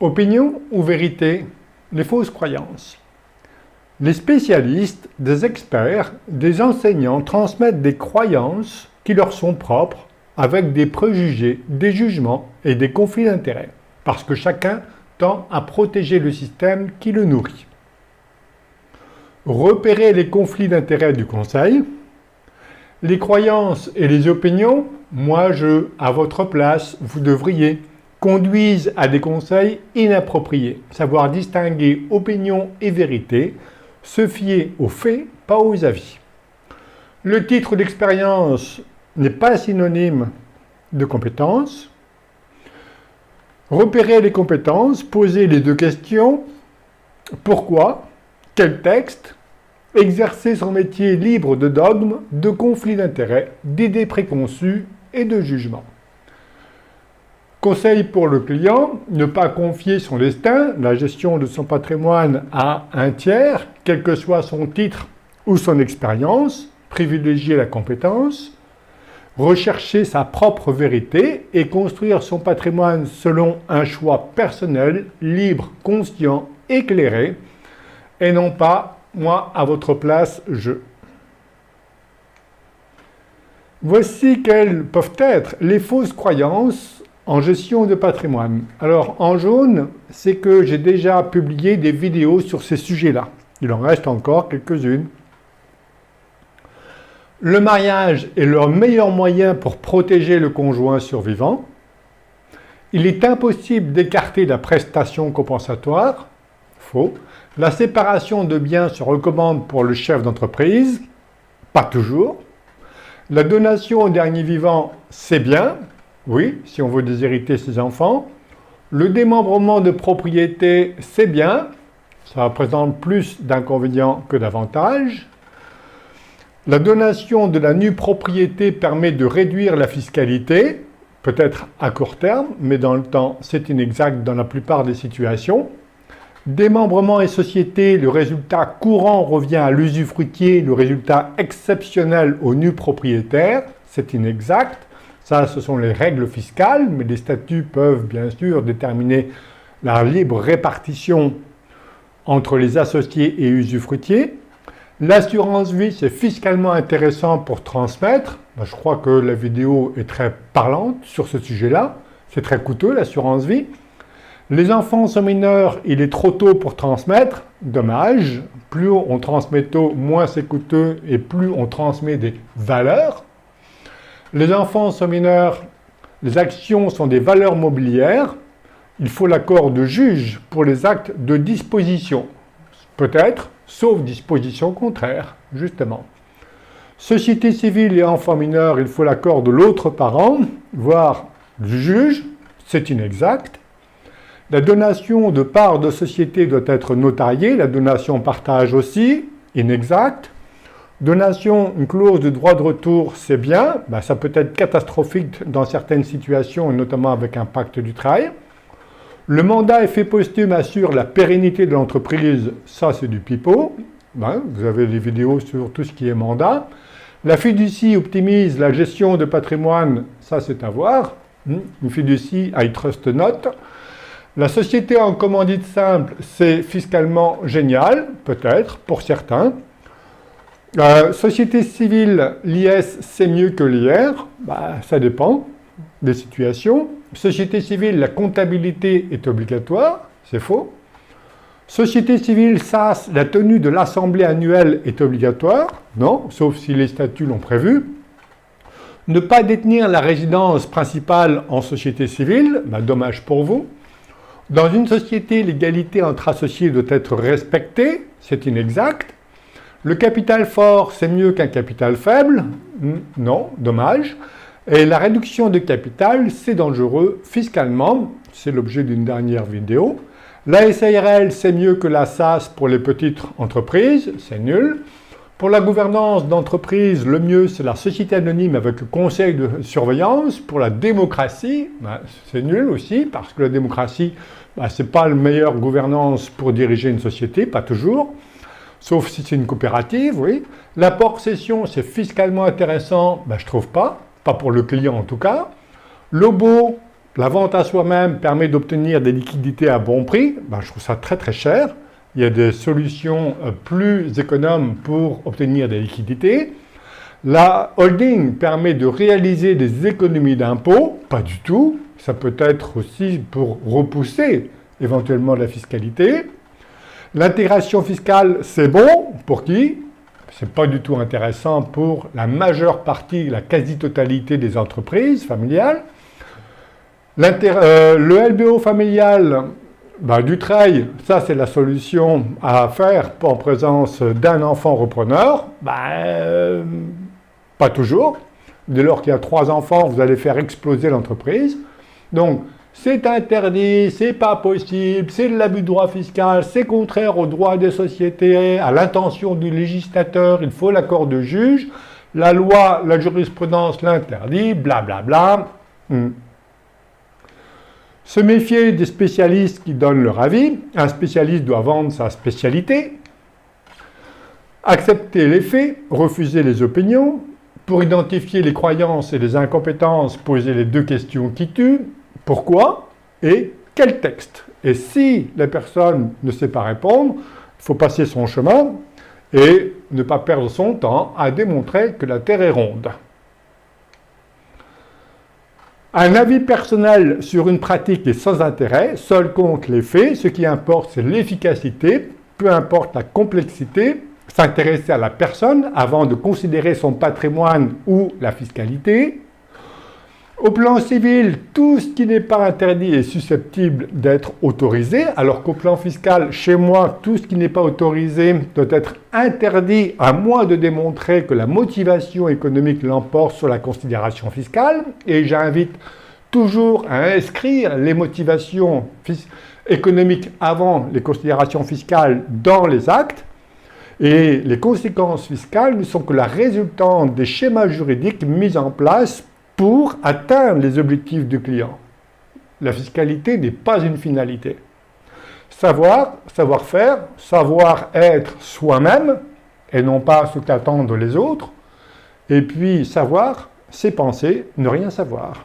Opinion ou vérité? Les fausses croyances. Les spécialistes, des experts, des enseignants transmettent des croyances qui leur sont propres avec des préjugés, des jugements et des conflits d'intérêts, parce que chacun tend à protéger le système qui le nourrit. Repérer les conflits d'intérêts du conseil. Les croyances et les opinions, à votre place, vous devriez, conduisent à des conseils inappropriés. Savoir distinguer opinion et vérité, se fier aux faits, pas aux avis. Le titre d'expérience n'est pas synonyme de compétence. Repérer les compétences, poser les deux questions. Pourquoi? Quel texte? Exercer son métier libre de dogmes, de conflits d'intérêts, d'idées préconçues et de jugements. Conseil pour le client, ne pas confier son destin, la gestion de son patrimoine à un tiers, quel que soit son titre ou son expérience, privilégier la compétence, rechercher sa propre vérité et construire son patrimoine selon un choix personnel, libre, conscient, éclairé, et non pas « moi, à votre place, je ». Voici quelles peuvent être les fausses croyances en gestion de patrimoine. Alors, en jaune, c'est que j'ai déjà publié des vidéos sur ces sujets-là. Il en reste encore quelques-unes. Le mariage est le meilleur moyen pour protéger le conjoint survivant. Il est impossible d'écarter la prestation compensatoire. Faux. La séparation de biens se recommande pour le chef d'entreprise. Pas toujours. La donation au dernier vivant, c'est bien. Oui, si on veut déshériter ses enfants. Le démembrement de propriété, c'est bien. Ça représente plus d'inconvénients que d'avantages. La donation de la nue propriété permet de réduire la fiscalité, peut-être à court terme, mais dans le temps, c'est inexact dans la plupart des situations. Démembrement et société, le résultat courant revient à l'usufruitier, le résultat exceptionnel au nu propriétaire, c'est inexact. Ça, ce sont les règles fiscales, mais les statuts peuvent bien sûr déterminer la libre répartition entre les associés et usufruitiers. L'assurance vie, c'est fiscalement intéressant pour transmettre. Je crois que la vidéo est très parlante sur ce sujet-là. C'est très coûteux, l'assurance vie. Les enfants sont mineurs, il est trop tôt pour transmettre. Dommage. Plus on transmet tôt, moins c'est coûteux et plus on transmet des valeurs. Les enfants sont mineurs, les actions sont des valeurs mobilières. Il faut l'accord de juge pour les actes de disposition. Peut-être, sauf disposition contraire, justement. Société civile et enfants mineurs, il faut l'accord de l'autre parent, voire du juge, c'est inexact. La donation de parts de société doit être notariée, la donation partage aussi, inexact. Donation, une clause de droit de retour, c'est bien, ça peut être catastrophique dans certaines situations, notamment avec un pacte du travail. Le mandat effet posthume assure la pérennité de l'entreprise, ça c'est du pipeau. Vous avez des vidéos sur tout ce qui est mandat. La fiducie optimise la gestion de patrimoine, ça c'est à voir. Une fiducie, I trust not. La société en commandite simple, c'est fiscalement génial, peut-être, pour certains. Société civile, l'IS, c'est mieux que l'IR, ça dépend des situations. Société civile, la comptabilité est obligatoire, c'est faux. Société civile, SAS, la tenue de l'assemblée annuelle est obligatoire, non, sauf si les statuts l'ont prévu. Ne pas détenir la résidence principale en société civile, dommage pour vous. Dans une société, l'égalité entre associés doit être respectée, c'est inexact. Le capital fort, c'est mieux qu'un capital faible, non, dommage. Et la réduction de capital, c'est dangereux fiscalement, c'est l'objet d'une dernière vidéo. La SARL, c'est mieux que la SAS pour les petites entreprises, c'est nul. Pour la gouvernance d'entreprise, le mieux, c'est la société anonyme avec le conseil de surveillance. Pour la démocratie, c'est nul aussi, parce que la démocratie, ce n'est pas la meilleure gouvernance pour diriger une société, pas toujours. Sauf si c'est une coopérative, oui. L'apport-cession, c'est fiscalement intéressant, je ne trouve pas pour le client en tout cas. L'OBO, La vente à soi-même permet d'obtenir des liquidités à bon prix. Ben, je trouve ça très très cher. Il y a des solutions plus économes pour obtenir des liquidités. La holding permet de réaliser des économies d'impôts. Pas du tout. Ça peut être aussi pour repousser éventuellement la fiscalité. L'intégration fiscale, c'est bon. Pour qui? C'est pas du tout intéressant pour la majeure partie, la quasi-totalité des entreprises familiales. Le LBO familial du trail, ça c'est la solution à faire en présence d'un enfant repreneur. Pas toujours. Dès lors qu'il y a 3 enfants, vous allez faire exploser l'entreprise. Donc, c'est interdit, c'est pas possible, c'est de l'abus de droit fiscal, c'est contraire au droit des sociétés, à l'intention du législateur, il faut l'accord de juge, la loi, la jurisprudence l'interdit, blablabla. Se méfier des spécialistes qui donnent leur avis. Un spécialiste doit vendre sa spécialité. Accepter les faits, refuser les opinions. Pour identifier les croyances et les incompétences, poser les 2 questions qui tuent. Pourquoi et quel texte? Et si la personne ne sait pas répondre, il faut passer son chemin et ne pas perdre son temps à démontrer que la Terre est ronde. Un avis personnel sur une pratique est sans intérêt, seul compte les faits, ce qui importe c'est l'efficacité, peu importe la complexité, s'intéresser à la personne avant de considérer son patrimoine ou la fiscalité. Au plan civil, tout ce qui n'est pas interdit est susceptible d'être autorisé, alors qu'au plan fiscal, chez moi, tout ce qui n'est pas autorisé doit être interdit à moins de démontrer que la motivation économique l'emporte sur la considération fiscale. Et j'invite toujours à inscrire les motivations économiques avant les considérations fiscales dans les actes. Et les conséquences fiscales ne sont que la résultante des schémas juridiques mis en place pour atteindre les objectifs du client. La fiscalité n'est pas une finalité. Savoir, savoir-faire, savoir être soi-même, et non pas ce qu'attendent les autres. Et puis savoir, c'est penser, ne rien savoir.